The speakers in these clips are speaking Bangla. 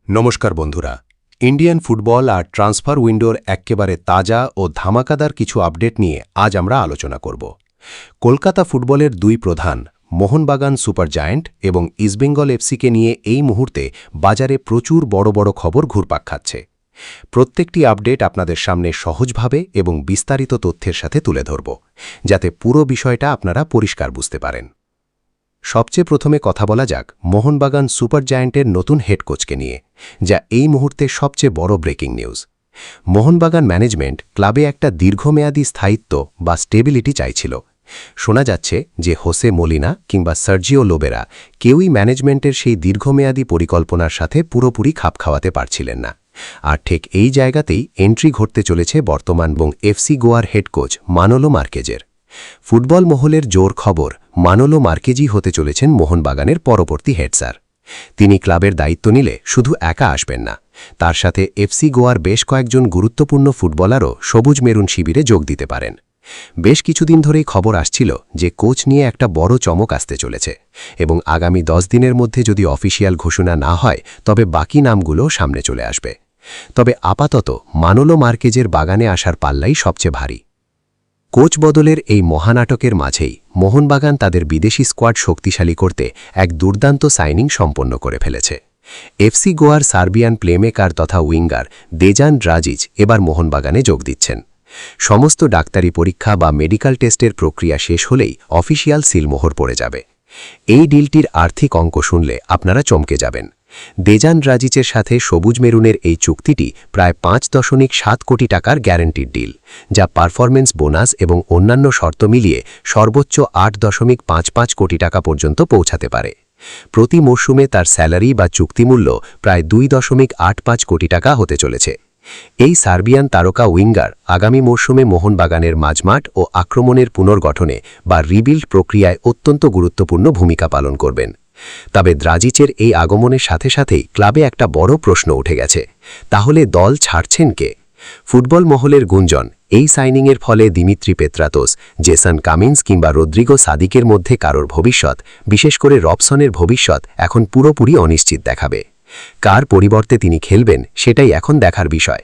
নমস্কার বন্ধুরা, ইন্ডিয়ান ফুটবল আর ট্রান্সফার উইন্ডোর একেবারে তাজা ও ধামাকাদার কিছু আপডেট নিয়ে আজ আমরা আলোচনা করব। কলকাতা ফুটবলের দুই প্রধান মোহনবাগান সুপার জায়ান্ট এবং ইস্টবেঙ্গল এফসিকে নিয়ে এই মুহূর্তে বাজারে প্রচুর বড় বড় খবর ঘুরপাক খাচ্ছে। প্রত্যেকটি আপডেট আপনাদের সামনে সহজভাবে এবং বিস্তারিত তথ্যের সাথে তুলে ধরব, যাতে পুরো বিষয়টা আপনারা পরিষ্কার বুঝতে পারেন। সবচেয়ে প্রথমে কথা বলা যাক মোহনবাগান সুপার জায়ান্টের নতুন হেড কোচকে নিয়ে, যা এই মুহূর্তে সবচেয়ে বড় ব্রেকিং নিউজ। মোহনবাগান ম্যানেজমেন্ট ক্লাবে একটা দীর্ঘমেয়াদী স্থায়িত্ব বা স্টেবিলিটি চাইছিল। শোনা যাচ্ছে যে হোসে মোলিনা কিংবা সার্জিও লোবেরা কেউই ম্যানেজমেন্টের সেই দীর্ঘমেয়াদী পরিকল্পনার সাথে পুরোপুরি খাপ খাওয়াতে পারছিলেন না। আর ঠিক এই জায়গাতেই এন্ট্রি ঘটতে চলেছে বর্তমান এবং এফসি গোয়ার হেড কোচ মানোলো মার্কেজের। ফুটবল মহলের জোর খবর, মানোলো মার্কেজি হতে চলেছেন মোহনবাগানের পরবর্তী হেড স্যার। তিনি ক্লাবের দায়িত্ব নিলে শুধু একা আসবেন না, তার সাথে এফসি গোয়ার বেশ কয়েকজন গুরুত্বপূর্ণ ফুটবলারও সবুজ মেরুন শিবিরে যোগ দিতে পারেন। বেশ কিছুদিন ধরেই খবর আসছিল যে কোচ নিয়ে একটা বড় চমক আসতে চলেছে, এবং আগামী 10 দিনের মধ্যে যদি অফিসিয়াল ঘোষণা না হয় তবে বাকি নামগুলো সামনে চলে আসবে। তবে আপাতত মানোলো মার্কেজের বাগানে আসার পাল্লাই সবচেয়ে ভারী। কোচ বদলের এই মহানাটকের মাঝেই মোহনবাগান তাদের বিদেশি স্কোয়াড শক্তিশালী করতে এক দুর্দান্ত সাইনিং সম্পন্ন করে ফেলেছে। এফসি গোয়ার সার্বিয়ান প্লেমেকার তথা উইঙ্গার দেজান ড্রাজিচ এবার মোহনবাগানে যোগ দিচ্ছেন। সমস্ত ডাক্তারি পরীক্ষা বা মেডিকেল টেস্টের প্রক্রিয়া শেষ হলেই অফিসিয়াল সিলমোহর পড়ে যাবে। এই ডিলটির আর্থিক অঙ্ক শুনলে আপনারা চমকে যাবেন। দেজান ড্রাজিচের সাথে সবুজ মেরুনের এই চুক্তিটি প্রায় 5.7 কোটি টাকার গ্যারান্টিড ডিল, যা পারফরমেন্স বোনাস এবং অন্যান্য শর্ত মিলিয়ে সর্বোচ্চ 8.55 কোটি টাকা পর্যন্ত পৌঁছাতে পারে। প্রতি মরশুমে তার স্যালারি বা চুক্তিমূল্য প্রায় 2.85 কোটি টাকা হতে চলেছে। এই সার্বিয়ান তারকা উইঙ্গার আগামী মরশুমে মোহনবাগানের মাঝমাঠ ও আক্রমণের পুনর্গঠনে বা রিবিল্ড প্রক্রিয়ায় অত্যন্ত গুরুত্বপূর্ণ ভূমিকা পালন করবেন। তবে দ্রাজিচের এই আগমনের সাথে সাথেই ক্লাবে একটা বড় প্রশ্ন উঠে গেছে, তাহলে দল ছাড়ছেন কে? ফুটবল মহলের গুঞ্জন, এই সাইনিংয়ের ফলে দিমিত্রি পেত্রাতোস, জেসন কামিন্স কিংবা রদ্রিগো সাদিকের মধ্যে কারোর ভবিষ্যৎ, বিশেষ করে রবসনের ভবিষ্যৎ এখন পুরোপুরি অনিশ্চিত দেখাবে। কার পরিবর্তে তিনি খেলবেন সেটাই এখন দেখার বিষয়।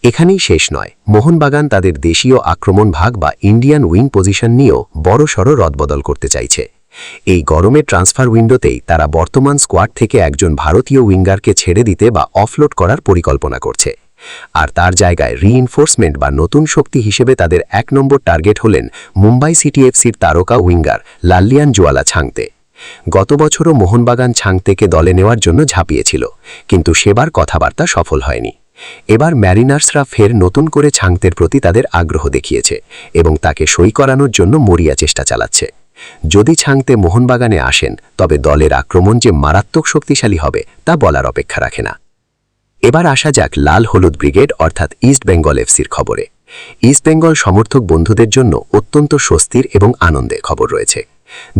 এখানেই শেষ নয়, মোহনবাগান তাদের দেশীয় আক্রমণ ভাগ বা ইন্ডিয়ান উইং পজিশন নিয়েও বড়সড় রদবদল করতে চাইছে। এই গরমের ট্রান্সফার উইন্ডোতেই তারা বর্তমান স্কোয়াড থেকে একজন ভারতীয় উইঙ্গারকে ছেড়ে দিতে বা অফলোড করার পরিকল্পনা করছে। আর তার জায়গায় রিইনফোর্সমেন্ট বা নতুন শক্তি হিসেবে তাদের 1 নম্বর টার্গেট হলেন মুম্বাই সিটি এফসির তারকা উইঙ্গার লাল্লিয়ান জোয়ালা ছাংতে। গত বছরও মোহনবাগান ছাংতেকে দলে নেওয়ার জন্য ঝাঁপিয়েছিল, কিন্তু সেবার কথাবার্তা সফল হয়নি। এবার ম্যারিনার্সরা ফের নতুন করে ছাংতের প্রতি তাদের আগ্রহ দেখিয়েছে এবং তাকে সই করানোর জন্য মরিয়া চেষ্টা চালাচ্ছে। যদি ছাংতে মোহনবাগানে আসেন তবে দলের আক্রমণ যে মারাত্মক শক্তিশালী হবে তা বলার অপেক্ষা রাখে না। এবার আসা যাক লাল হলুদ ব্রিগেড অর্থাৎ ইস্টবেঙ্গল এফসির খবরে। ইস্টবেঙ্গল সমর্থক বন্ধুদের জন্য অত্যন্ত স্বস্তির এবং আনন্দের খবর রয়েছে।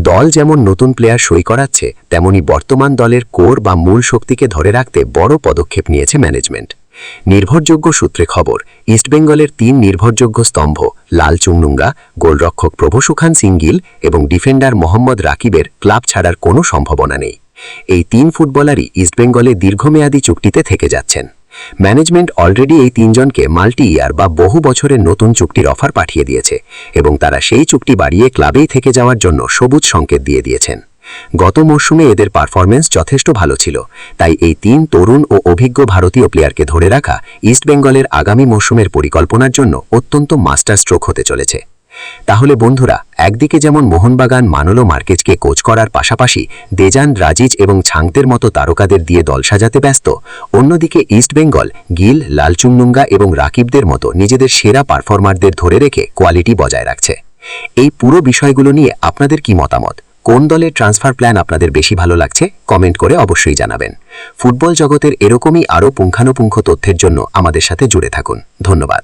দল যেমন নতুন প্লেয়ার সই করাচ্ছে, তেমনি বর্তমান দলের কোর বা মূল শক্তিকে ধরে রাখতে বড় পদক্ষেপ নিয়েছে ম্যানেজমেন্ট। নির্ভরযোগ্য সূত্রে খবর, ইস্টবেঙ্গলের 3 নির্ভরযোগ্য স্তম্ভ লাল চুংনুঙ্গা, গোলরক্ষক প্রভুসুখান সিঙ্গিল এবং ডিফেন্ডার মোহাম্মদ রাকিবের ক্লাব ছাড়ার কোনো সম্ভাবনা নেই। এই 3 ফুটবলারই ইস্টবেঙ্গলে দীর্ঘমেয়াদী চুক্তিতে থেকে যাচ্ছেন। ম্যানেজমেন্ট অলরেডি এই 3 জনকে মাল্টি ইয়ার বা বহু বছরের নতুন চুক্তির অফার পাঠিয়ে দিয়েছে এবং তারা সেই চুক্তি বাড়িয়ে ক্লাবেই থেকে যাওয়ার জন্য সবুজ সংকেত দিয়ে দিয়েছেন। গত মরশুমে এদের পারফরমেন্স যথেষ্ট ভালো ছিল, তাই এই 3 তরুণ ও অভিজ্ঞ ভারতীয় প্লেয়ারকে ধরে রাখা ইস্টবেঙ্গলের আগামী মরশুমের পরিকল্পনার জন্য অত্যন্ত মাস্টার স্ট্রোক হতে চলেছে। তাহলে বন্ধুরা, একদিকে যেমন মোহনবাগান মানোলো মার্কেজকে কোচ করার পাশাপাশি দেজান ড্রাজিচ এবং ছাংতের মতো তারকাদের দিয়ে দল সাজাতে ব্যস্ত, অন্যদিকে ইস্টবেঙ্গল গিল, লালচুংনুঙ্গা এবং রাকিবদের মতো নিজেদের সেরা পারফর্মারদের ধরে রেখে কোয়ালিটি বজায় রাখছে। এই পুরো বিষয়গুলো নিয়ে আপনাদের কি মতামত? কোন দলের ট্রান্সফার প্ল্যান আপনাদের বেশি ভালো লাগছে কমেন্ট করে অবশ্যই জানাবেন। ফুটবল জগতের এরকমই আরও পুঙ্খানুপুঙ্খ তথ্যের জন্য আমাদের সাথে জুড়ে থাকুন। ধন্যবাদ।